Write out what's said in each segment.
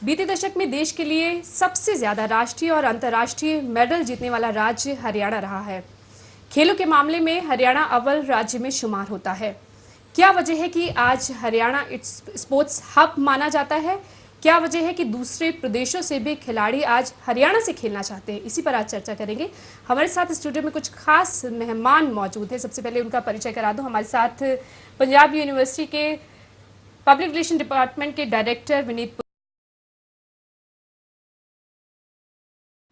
बीते दशक में देश के लिए सबसे ज्यादा राष्ट्रीय और अंतर्राष्ट्रीय मेडल जीतने वाला राज्य हरियाणा रहा है। खेलों के मामले में हरियाणा अव्वल राज्य में शुमार होता है। क्या वजह है कि आज हरियाणा स्पोर्ट्स हब माना जाता है? क्या वजह है कि दूसरे प्रदेशों से भी खिलाड़ी आज हरियाणा से खेलना चाहते हैं? इसी पर आज चर्चा करेंगे। हमारे साथ स्टूडियो में कुछ खास मेहमान मौजूद हैं। सबसे पहले उनका परिचय करा दूं। हमारे साथ पंजाब यूनिवर्सिटी के पब्लिक रिलेशन डिपार्टमेंट के डायरेक्टर विनीत,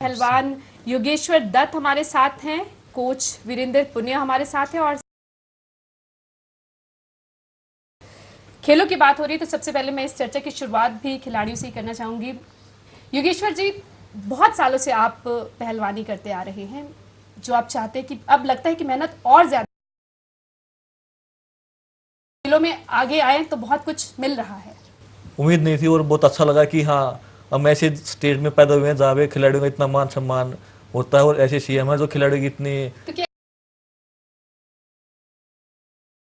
पहलवान योगेश्वर दत्त हमारे साथ हैं, कोच वीरेंद्र पुनिया हमारे साथ हैं। और खेलों की बात हो रही है तो सबसे पहले मैं इस चर्चा की शुरुआत भी खिलाड़ियों से ही करना चाहूंगी। योगेश्वर जी, बहुत सालों से आप पहलवानी करते आ रहे हैं, जो आप चाहते हैं कि अब लगता है कि मेहनत और ज्यादा खेलों में आगे आए तो बहुत कुछ मिल रहा है। उम्मीद नहीं थी और बहुत अच्छा लगा कि हाँ, हम ऐसे स्टेट में पैदा हुए हैं जहाँ पे खिलाड़ियों का इतना मान सम्मान होता है और ऐसे सीएम है जो खिलाड़ियों की इतनी तो क्या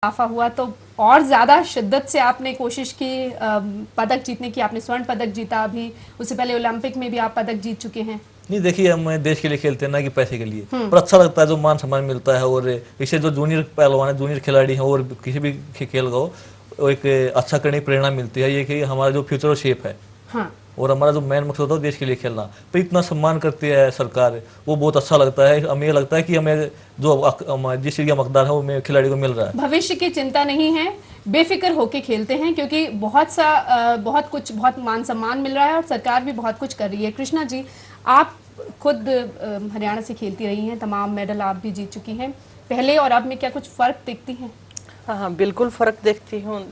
इजाफा हुआ तो और ज्यादा शिद्दत से आपने कोशिश की पदक जीतने की। आपने स्वर्ण पदक जीता, अभी उससे पहले ओलंपिक में भी आप पदक जीत चुके हैं। नहीं, देखिए हम देश के लिए खेलते हैं ना कि पैसे के लिए, पर अच्छा लगता है जो मान सम्मान मिलता है। और इससे जो जूनियर पहलवान है, जूनियर खिलाड़ी हैं और किसी भी खेल का हो, एक अच्छा करने की प्रेरणा मिलती है। ये कि हमारा जो फ्यूचर शेप है, हाँ। और हमारा जो मेन मकसद होता है देश के लिए खेलना, पर इतना सम्मान करती है सरकार, वो बहुत अच्छा लगता है। हमें ये लगता है कि हमें जो जिस चीज़ का मकदार है वो हमें खिलाड़ी को मिल रहा है। भविष्य की चिंता नहीं है, बेफिक्र होके खेलते हैं, क्योंकि बहुत मान सम्मान मिल रहा है और सरकार भी बहुत कुछ कर रही है। कृष्णा जी, आप खुद हरियाणा से खेलती रही हैं, तमाम मेडल आप भी जीत चुकी हैं। पहले और अब में क्या कुछ फर्क देखती हैं? हाँ, बिल्कुल फर्क देखती हूँ।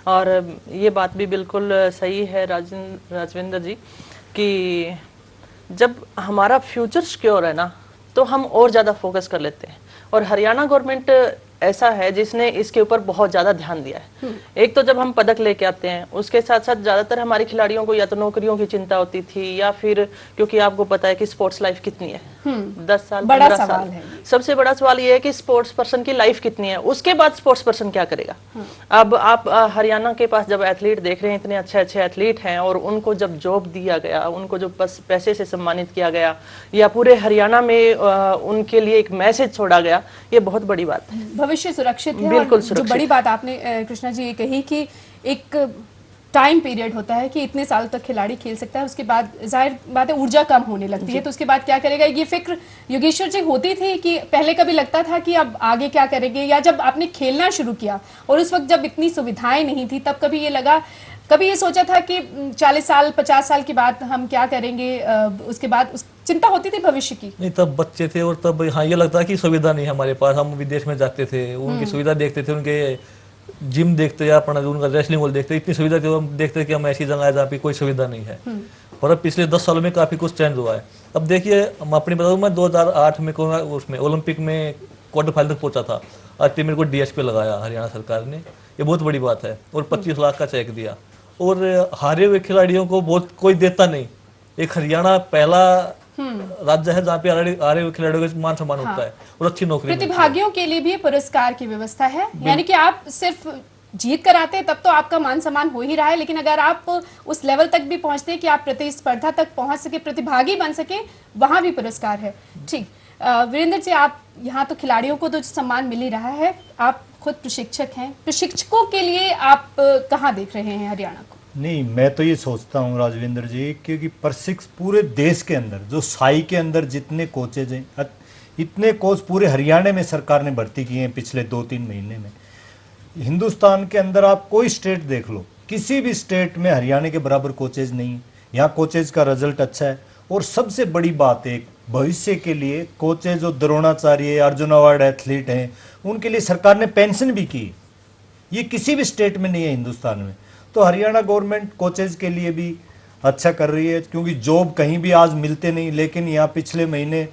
और ये बात भी बिल्कुल सही है राजविंदर जी कि जब हमारा फ्यूचर सिक्योर है ना, तो हम और ज़्यादा फोकस कर लेते हैं। और हरियाणा गवर्नमेंट ऐसा है जिसने इसके ऊपर बहुत ज़्यादा ध्यान दिया है। एक तो जब हम पदक लेके आते हैं, उसके साथ साथ ज़्यादातर हमारे खिलाड़ियों को या तो नौकरियों की चिंता होती थी, या फिर क्योंकि आपको पता है कि स्पोर्ट्स लाइफ कितनी है, 10 साल, 15 साल है। सबसे बड़ा सवाल ये है कि स्पोर्ट्स पर्सन की लाइफ कितनी है, उसके बाद स्पोर्ट्स पर्सन क्या करेगा। अब आप हरियाणा के पास जब एथलीट देख रहे हैं, इतने अच्छे अच्छे एथलीट हैं, और उनको जब जॉब दिया गया, उनको जो बस पैसे से सम्मानित किया गया, या पूरे हरियाणा में उनके लिए एक मैसेज छोड़ा गया, ये बहुत बड़ी बात है। भविष्य सुरक्षित है। बिल्कुल जो बड़ी बात आपने कृष्णा जी ये कही कि एक टाइम पीरियड होता है कि इतने साल तक खिलाड़ी खेल सकता है, उसके बाद जाहिर बात है ऊर्जा कम होने लगती है, तो उसके बाद क्या करेगा। ये फिक्र योगेश्वर जी होती थी कि पहले कभी लगता था कि अब आगे क्या करेंगे, या जब आपने खेलना शुरू किया और उस वक्त जब इतनी सुविधाएं नहीं थी, तब कभी ये लगा, कभी ये सोचा था कि 40 साल 50 साल के बाद हम क्या करेंगे? उसके बाद चिंता होती थी भविष्य की? नहीं, तब बच्चे थे और तब हाँ ये लगता है कि सुविधा नहीं है हमारे पास। हम विदेश में जाते थे, उनकी सुविधा देखते थे, उनके जिम देखते या अपना उनका रेसलिंग हॉल देखते, इतनी सुविधा थी, हम देखते कि हम ऐसी जगह है जहाँ पे कोई सुविधा नहीं है। पर अब पिछले 10 सालों में काफी कुछ चेंज हुआ है। अब देखिए, हम अपनी बताऊँ, मैं 2008 में उसमें ओलंपिक में क्वार्टर फाइनल तक पहुंचा था। आज मेरे को डीएसपी लगाया हरियाणा सरकार ने, ये बहुत बड़ी बात है, और 25 लाख का चेक दिया। और हारे हुए खिलाड़ियों को बहुत कोई देता नहीं। एक हरियाणा पहला राज्य है जहाँ पे हारे हुए खिलाड़ियों का मान सम्मान होता है और अच्छी नौकरी। प्रतिभागियों के लिए भी पुरस्कार की व्यवस्था है, यानी कि आप सिर्फ जीत कर आते हैं तब तो आपका मान सम्मान हो ही रहा है, लेकिन अगर आप उस लेवल तक भी पहुंचते हैं कि आप प्रतिस्पर्धा तक पहुंच सके, प्रतिभागी बन सके, वहां भी पुरस्कार है। ठीक, वीरेंद्र जी, आप यहाँ तो खिलाड़ियों को तो सम्मान मिल ही रहा है, आप खुद प्रशिक्षक हैं, प्रशिक्षकों के लिए आप कहाँ देख रहे हैं हरियाणा को? नहीं, मैं तो ये सोचता हूँ राजविंदर जी, क्योंकि प्रशिक्षक पूरे देश के अंदर, जो साई के अंदर जितने कोचेज हैं, इतने कोच पूरे हरियाणा में सरकार ने भर्ती किए हैं पिछले 2-3 महीने में। हिंदुस्तान के अंदर आप कोई स्टेट देख लो, किसी भी स्टेट में हरियाणा के बराबर कोचेज नहीं। यहाँ कोचेज का रिजल्ट अच्छा है, और सबसे बड़ी बात एक भविष्य के लिए कोचेज जो द्रोणाचार्य, अर्जुन अवार्ड एथलीट हैं, उनके लिए सरकार ने पेंशन भी की। ये किसी भी स्टेट में नहीं है हिंदुस्तान में। तो हरियाणा गवर्नमेंट कोचेज के लिए भी अच्छा कर रही है, क्योंकि जॉब कहीं भी आज मिलते नहीं, लेकिन यहाँ पिछले महीने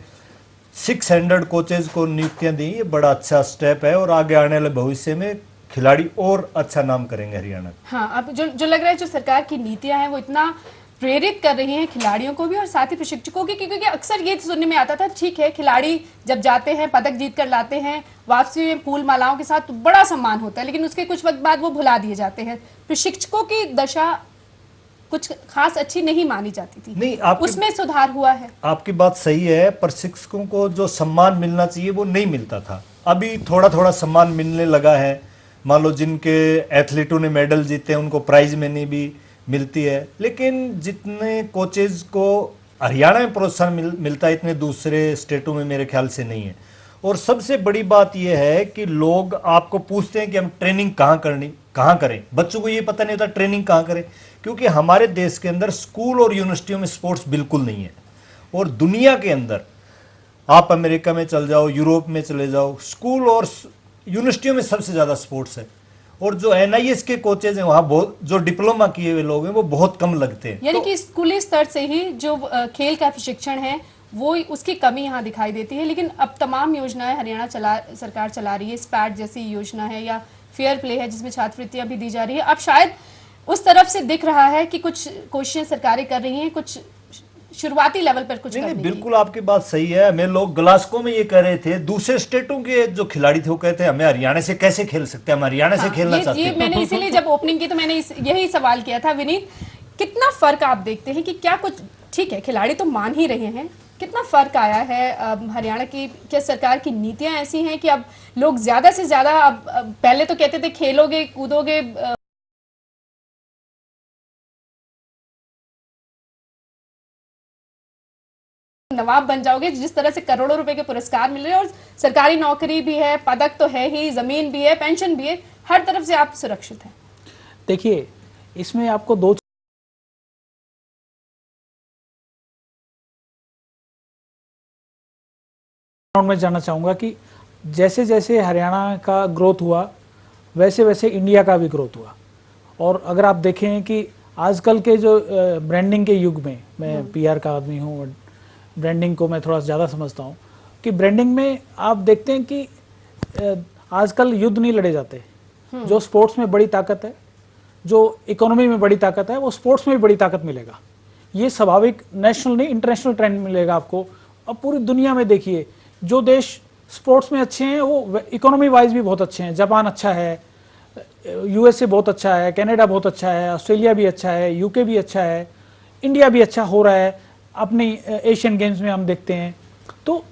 600 कोचेज को नियुक्तियां दी। ये बड़ा अच्छा स्टेप है, और आगे आने वाले भविष्य में खिलाड़ी और अच्छा नाम करेंगे हरियाणा। हाँ, अब जो लग रहा है, जो सरकार की नीतियां हैं वो इतना प्रेरित कर रही हैं खिलाड़ियों को भी और साथ ही प्रशिक्षकों की, क्योंकि अक्सर ये सुनने में आता था, ठीक है खिलाड़ी जब जाते हैं पदक जीत कर लाते हैं, वापसी में फूल मालाओं के साथ बड़ा सम्मान होता है, लेकिन उसके कुछ वक्त बाद वो भुला दिए जाते हैं। प्रशिक्षकों की दशा कुछ खास अच्छी नहीं मानी जाती थी, नहीं, उसमें सुधार हुआ है। आपकी बात सही है, प्रशिक्षकों को जो सम्मान मिलना चाहिए वो नहीं मिलता था, अभी थोड़ा थोड़ा सम्मान मिलने लगा है। मान लो जिनके एथलीटों ने मेडल जीते हैं उनको प्राइज मनी भी मिलती है, लेकिन जितने कोचेज को हरियाणा में प्रोत्साहन मिलता है इतने दूसरे स्टेटों में मेरे ख्याल से नहीं है। और सबसे बड़ी बात यह है कि लोग आपको पूछते हैं कि हम ट्रेनिंग कहाँ करें। बच्चों को ये पता नहीं होता ट्रेनिंग कहाँ करें, क्योंकि हमारे देश के अंदर स्कूल और यूनिवर्सिटियों में स्पोर्ट्स बिल्कुल नहीं है। और दुनिया के अंदर आप अमेरिका में चल जाओ, यूरोप में चले जाओ, स्कूल और यूनिवर्सिटियों में सबसे ज़्यादा स्पोर्ट्स है। और जो NIS के कोचेज हैं वहाँ बहुत, जो डिप्लोमा किए हुए लोग हैं वो बहुत कम लगते हैं। यानी कि स्कूली स्तर से ही जो खेल का प्रशिक्षण है वो उसकी कमी यहाँ दिखाई देती है। लेकिन अब तमाम योजनाएं हरियाणा सरकार चला रही है, स्पैट जैसी योजना है या फेयर प्ले है जिसमें छात्रवृत्तियां भी दी जा रही है। अब शायद उस तरफ से दिख रहा है कि कुछ कोशिशें सरकारें कर रही हैं, कुछ शुरुआती लेवल पर कुछ नहीं, करने की। बिल्कुल आपकी बात सही है। हमें लोग ग्लासगो में ये कह रहे थे, दूसरे स्टेटों के जो खिलाड़ी थे वो कहते हैं हमें हरियाणा से कैसे खेल सकते हैं, हम हरियाणा से खेलना चाहते ये हैं। मैंने इसीलिए जब ओपनिंग की तो मैंने यही सवाल किया था। विनीत, कितना फर्क आप देखते हैं कि क्या कुछ ठीक है खिलाड़ी तो मान ही रहे हैं, कितना फर्क आया है हरियाणा की? क्या सरकार की नीतियां ऐसी हैं कि अब लोग ज्यादा से ज्यादा, अब पहले तो कहते थे खेलोगे कूदोगे नवाब बन जाओगे, जिस तरह से करोड़ों रुपए के पुरस्कार मिल रहे हैं और सरकारी नौकरी भी है, पदक तो है ही, जमीन भी है, पेंशन भी है, हर तरफ से आप सुरक्षित हैं। देखिए, इसमें आपको दो में जानना चाहूंगा कि जैसे जैसे हरियाणा का ग्रोथ हुआ वैसे वैसे इंडिया का भी ग्रोथ हुआ। और अगर आप देखें कि आजकल के जो ब्रांडिंग के युग में, मैं PR का आदमी हूँ और ब्रांडिंग को मैं थोड़ा ज़्यादा समझता हूँ, कि ब्रांडिंग में आप देखते हैं कि आजकल युद्ध नहीं लड़े जाते। जो स्पोर्ट्स में बड़ी ताकत है, जो इकोनॉमी में बड़ी ताकत है, वो स्पोर्ट्स में भी बड़ी ताकत मिलेगा। ये स्वाभाविक नेशनल नहीं इंटरनेशनल ट्रेंड मिलेगा आपको। अब पूरी दुनिया में देखिए, जो देश स्पोर्ट्स में अच्छे हैं वो इकोनॉमी वाइज भी बहुत अच्छे हैं। जापान अच्छा है, USA बहुत अच्छा है, कनाडा बहुत अच्छा है, ऑस्ट्रेलिया भी अच्छा है, UK भी अच्छा है, इंडिया भी अच्छा हो रहा है। अपनी एशियन गेम्स में हम देखते हैं। तो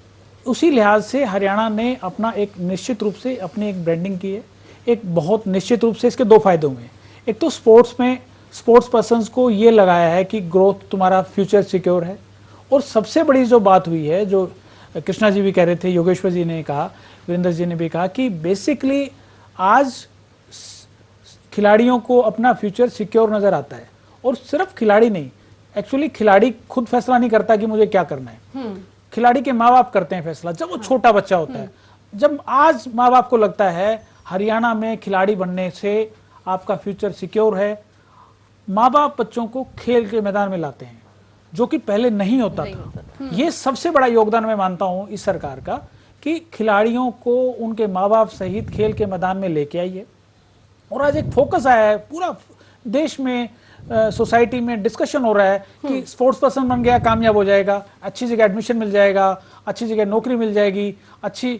उसी लिहाज से हरियाणा ने अपना एक निश्चित रूप से अपनी एक ब्रांडिंग की है। एक बहुत निश्चित रूप से इसके दो फायदे हुए हैं। एक तो स्पोर्ट्स में स्पोर्ट्स पर्सन्स को ये लगाया है कि ग्रोथ तुम्हारा फ्यूचर सिक्योर है। और सबसे बड़ी जो बात हुई है, जो कृष्णा जी भी कह रहे थे, योगेश्वर जी ने कहा, वीरेंद्र जी ने भी कहा, कि बेसिकली आज खिलाड़ियों को अपना फ्यूचर सिक्योर नजर आता है। और सिर्फ खिलाड़ी नहीं, एक्चुअली खिलाड़ी खुद फैसला नहीं करता कि मुझे क्या करना है। खिलाड़ी के माँ बाप करते हैं फैसला जब वो छोटा बच्चा होता है। जब आज माँ बाप को लगता है हरियाणा में खिलाड़ी बनने से आपका फ्यूचर सिक्योर है, माँ बाप बच्चों को खेल के मैदान में लाते हैं, जो कि पहले नहीं होता था। ये सबसे बड़ा योगदान मैं मानता हूं इस सरकार का, कि खिलाड़ियों को उनके माँ बाप सहित खेल के मैदान में लेके आई है। और आज एक फोकस आया है, पूरा देश में सोसाइटी में डिस्कशन हो रहा है कि स्पोर्ट्स पर्सन बन गया कामयाब हो जाएगा, अच्छी जगह एडमिशन मिल जाएगा, अच्छी जगह नौकरी मिल जाएगी, अच्छी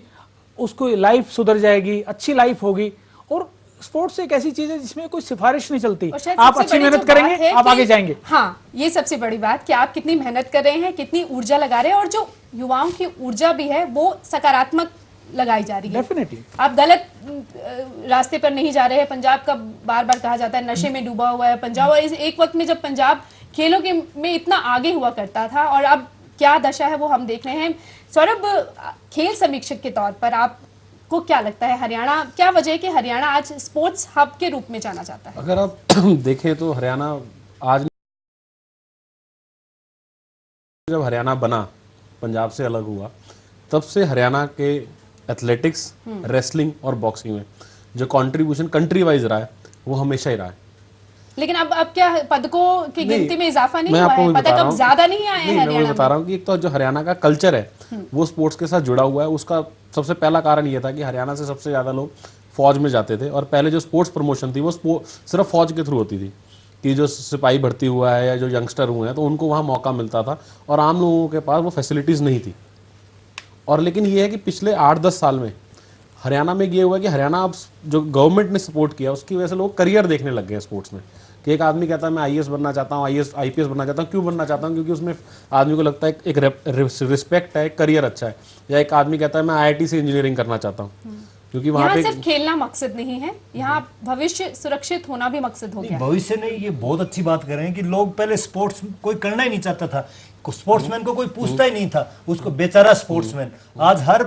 उसको लाइफ सुधर जाएगी, अच्छी लाइफ होगी। और स्पोर्ट्स एक ऐसी चीज है जिसमें कोई सिफारिश नहीं चलती। आप अच्छी मेहनत करेंगे, आप आगे जाएंगे। हाँ, ये सबसे बड़ी बात कि आप कितनी मेहनत कर रहे हैं, कितनी ऊर्जा लगा रहे हैं, और जो युवाओं की ऊर्जा भी है वो सकारात्मक लगाई जा रही है। डेफिनेटली आप गलत रास्ते पर नहीं जा रहे हैं। पंजाब का बार बार कहा जाता है नशे में डूबा हुआ है पंजाब, और एक वक्त में जब पंजाब खेलों के में इतना आगे हुआ करता था, और अब क्या दशा है वो हम देख रहे हैं। सौरभ, खेल समीक्षक के तौर पर आपको क्या लगता है, हरियाणा, क्या वजह है कि हरियाणा आज स्पोर्ट्स हब के रूप में जाना जाता है? अगर आप देखें तो हरियाणा आज, जब हरियाणा बना, पंजाब से अलग हुआ, तब से हरियाणा के एथलेटिक्स, रेसलिंग और बॉक्सिंग में जो कंट्रीब्यूशन कंट्री वाइज रहा है वो हमेशा ही रहा है। लेकिन अब क्या पदकों की गिनती में इजाफा नहीं मैं हुआ आपको है? वही पदक बता रहा अब हूं। ज्यादा नहीं आए हैं मैं हरियाणा बता रहा हूँ कि एक तो जो हरियाणा का कल्चर है वो स्पोर्ट्स के साथ जुड़ा हुआ है। उसका सबसे पहला कारण ये था कि हरियाणा से सबसे ज्यादा लोग फौज में जाते थे, और पहले जो स्पोर्ट्स प्रमोशन थी वो सिर्फ फौज के थ्रू होती थी। कि जो सिपाही भर्ती हुआ है या जो यंगस्टर हुए हैं तो उनको वहाँ मौका मिलता था और आम लोगों के पास वो फैसिलिटीज़ नहीं थी। और लेकिन ये है कि पिछले 8-10 साल में हरियाणा में ये हुआ कि हरियाणा अब जो गवर्नमेंट ने सपोर्ट किया उसकी वजह से लोग करियर देखने लग गए स्पोर्ट्स में, कि एक आदमी कहता है मैं आईएएस बनना चाहता हूँ, आईपीएस बनना चाहता हूँ। क्यों बनना चाहता हूँ? क्योंकि उसमें आदमी को लगता है एक रिस्पेक्ट है, एक करियर अच्छा है। या एक आदमी कहता है मैं आईआईटी से इंजीनियरिंग करना चाहता हूँ, क्योंकि वहाँ यहाँ पे सिर्फ खेलना मकसद नहीं है, यहाँ भविष्य सुरक्षित होना भी मकसद हो गया है। भविष्य नहीं, ये बहुत अच्छी बात कर रहे हैं कि लोग पहले स्पोर्ट्स कोई करना ही नहीं चाहता था, स्पोर्ट्समैन को कोई पूछता ही नहीं था, उसको बेचारा स्पोर्ट्समैन। आज हर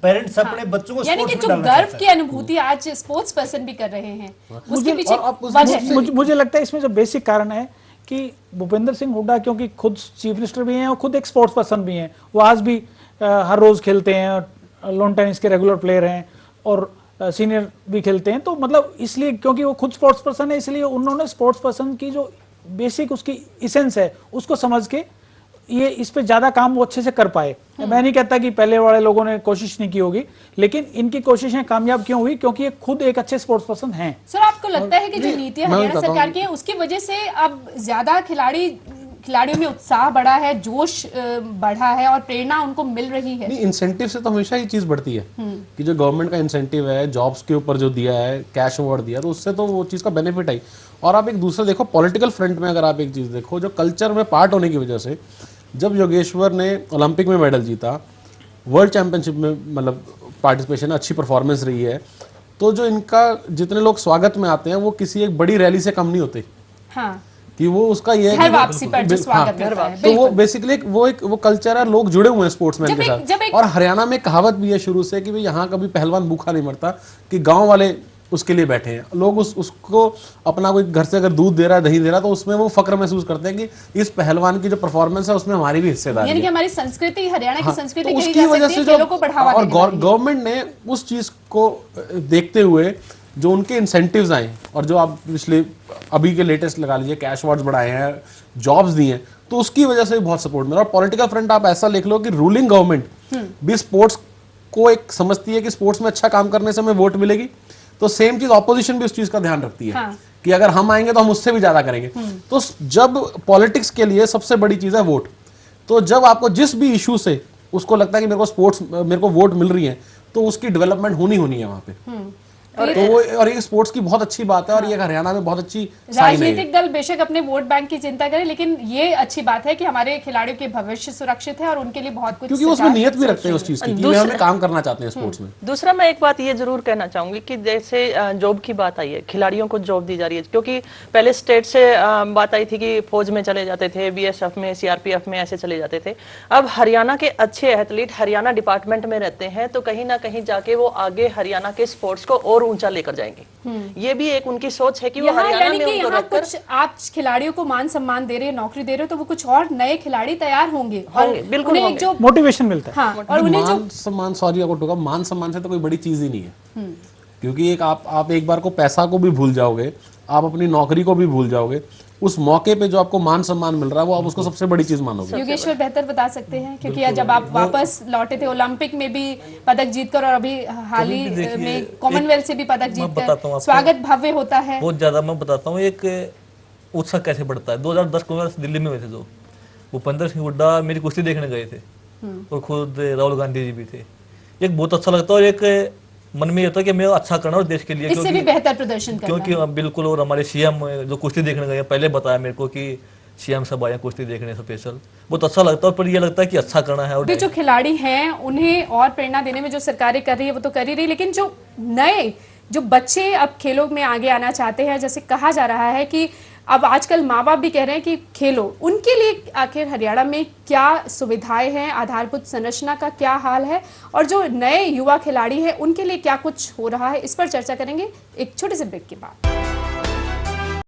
पेरेंट्स अपने बच्चों को यानी कि स्पोर्ट्स जो में डालना गर्व चाहता की अनुभूति आज स्पोर्ट्स पर्सन भी कर रहे हैं, उसके पीछे मुझे लगता है इसमें जो बेसिक कारण है कि भूपेंद्र सिंह हुड्डा क्योंकि खुद चीफ मिनिस्टर भी हैं और खुद एक स्पोर्ट्स पर्सन भी हैं, वो आज भी हर रोज खेलते हैं, लॉन टेनिस के रेगुलर प्लेयर हैं और सीनियर भी खेलते हैं। तो मतलब इसलिए क्योंकि वो खुद स्पोर्ट्स पर्सन है, इसलिए उन्होंने स्पोर्ट्स पर्सन की जो बेसिक उसकी इसेंस है उसको समझ के ये इस पे ज्यादा काम वो अच्छे से कर पाए। मैं नहीं कहता कि पहले वाले लोगों ने कोशिश नहीं की होगी, लेकिन इनकी कोशिशें कामयाब क्यों हुई? क्योंकि ये खुद एक अच्छे स्पोर्ट्स पर्सन हैं। सर, आपको लगता है कि जो नीतियां हरियाणा सरकार की है उसकी वजह से अब ज्यादा खिलाड़ियों में उत्साह बढ़ा है, जोश बढ़ा है और प्रेरणा उनको मिल रही है? नहीं, इंसेंटिव से तो हमेशा ही चीज बढ़ती है कि जो गवर्नमेंट का इंसेंटिव है, जॉब्स के ऊपर जो दिया है, कैश अवार्ड दिया, तो उससे तो वो चीज का बेनिफिट है। और आप एक दूसरा देखो, पॉलिटिकल फ्रंट में अगर आप एक चीज देखो, जो कल्चर में पार्ट होने की वजह से, जब योगेश्वर ने ओलंपिक में मेडल जीता, वर्ल्ड चैंपियनशिप में मतलब पार्टिसिपेशन, अच्छी परफॉर्मेंस रही है, तो जो इनका जितने लोग स्वागत में आते हैं वो किसी एक बड़ी रैली से कम नहीं होते। हाँ, कि वो उसका ये घर वापसी पर जो स्वागत होता है, तो वो बेसिकली वो कल्चर है, लोग जुड़े हुए हैं स्पोर्ट्समैन के साथ। और हरियाणा में कहावत भी है शुरू से कि भाई यहाँ कभी पहलवान भूखा नहीं मरता, कि गांव वाले उसके लिए बैठे हैं। लोग उसको अपना कोई घर से अगर दूध दे रहा है, दही दे रहा है, तो उसमें वो फक्र महसूस करते हैं कि इस पहलवान की जो परफॉर्मेंस है उसमें हमारी भी हिस्सेदारी है। यानी कि हमारी संस्कृति, हरियाणा की संस्कृति तो कही उसकी जा वजह सकती से है, जो खेलों को बढ़ावा और देने वाली है। गवर्नमेंट ने उस चीज को देखते हुए जो उनके इंसेंटिव्स आए और जो आप पिछले अभी के लेटेस्ट लगा लीजिए कैश अवार्ड्स बढ़ाए हैं, जॉब्स दिए हैं, तो उसकी वजह से भी बहुत सपोर्ट मिला। और पॉलिटिकल फ्रंट आप ऐसा लिख लो कि रूलिंग गवर्नमेंट भी स्पोर्ट्स को एक समझती है कि स्पोर्ट्स में अच्छा काम करने से हमें वोट मिलेगी, तो सेम चीज ऑपोजिशन भी उस चीज का ध्यान रखती है। हाँ। कि अगर हम आएंगे तो हम उससे भी ज्यादा करेंगे। तो जब पॉलिटिक्स के लिए सबसे बड़ी चीज है वोट, तो जब आपको जिस भी इशू से उसको लगता है कि मेरे को वोट मिल रही है, तो उसकी डेवलपमेंट होनी है वहां पे। तो वो और ये स्पोर्ट्स की बहुत अच्छी बात है और ये हरियाणा में बहुत अच्छी साइन है। राजनीतिक दल बेशक अपने वोट बैंक की चिंता करें, लेकिन ये अच्छी बात है कि हमारे खिलाड़ियों के भविष्य सुरक्षित है और उनके लिए बहुत कुछ, क्योंकि उसमें नियत भी रखते हैं उस चीज की कि हमें काम करना चाहते हैं स्पोर्ट्स में। दूसरा मैं एक बात ये जरूर कहना चाहूंगी कि जैसे जॉब की बात आई है, खिलाड़ियों को जॉब दी जा रही है, क्योंकि पहले स्टेट से बात आई थी कि फौज में चले जाते थे, बीएसएफ में, सीआरपीएफ में ऐसे चले जाते थे। अब हरियाणा के अच्छे एथलीट हरियाणा डिपार्टमेंट में रहते हैं, तो कहीं ना कहीं जाके वो आगे हरियाणा के स्पोर्ट्स को और ऊंचा लेकर जाएंगे। ये भी एक उनकी सोच है कि वो हरियाणा में उनको रखकर कुछ आप खिलाड़ियों को मान सम्मान दे रहे हैं, नौकरी दे रहे हो, तो वो कुछ और नए खिलाड़ी तैयार होंगे और बिल्कुल उन्हें एक जो मोटिवेशन मिलता है। हाँ, और उन्हें जो मान सम्मान, सॉरी आपको टोका, मान सम्मान से तो कोई बड़ी चीज ही नहीं है। क्योंकि एक आप एक बार को पैसा को भी भूल जाओगे, आप अपनी नौकरी को भी भूल जाओगे, उस मौके पे जो आपको मान सम्मान मिल रहा है वो आप उसको सबसे बड़ी चीज मानोगे। योगेश्वर बेहतर बता सकते हैं, क्योंकि जब आप वापस लौटे थे ओलंपिक में भी पदक जीतकर और अभी हाल ही में कॉमनवेल्थ से भी पदक जीतकर स्वागत भव्य होता है। बहुत ज्यादा मैं बताता हूँ एक उत्साह कैसे बढ़ता है। 2010 को दिल्ली में हुए थे, जो भूपेंद्र सिंह हुड्डा मेरी कुश्ती देखने गए थे और खुद राहुल गांधी जी भी थे। एक बहुत अच्छा लगता है और एक मन में ये था कि मैं अच्छा करना और देश के लिए, इससे भी बेहतर प्रदर्शन करना क्योंकि बिल्कुल। और हमारे सीएम जो कुश्ती देखने गए पहले बताया मेरे को कि सीएम सब आए कुश्ती देखने स्पेशल, बहुत अच्छा लगता है। पर ये लगता है कि अच्छा करना है। और जो खिलाड़ी हैं उन्हें और प्रेरणा देने में जो सरकारें कर रही है वो तो कर ही रही, लेकिन जो नए जो बच्चे अब खेलों में आगे आना चाहते हैं, जैसे कहा जा रहा है कि अब आजकल माँ बाप भी कह रहे हैं कि खेलो, उनके लिए आखिर हरियाणा में क्या सुविधाएं हैं, आधारभूत संरचना का क्या हाल है और जो नए युवा खिलाड़ी हैं उनके लिए क्या कुछ हो रहा है, इस पर चर्चा करेंगे एक छोटे से ब्रेक के बाद।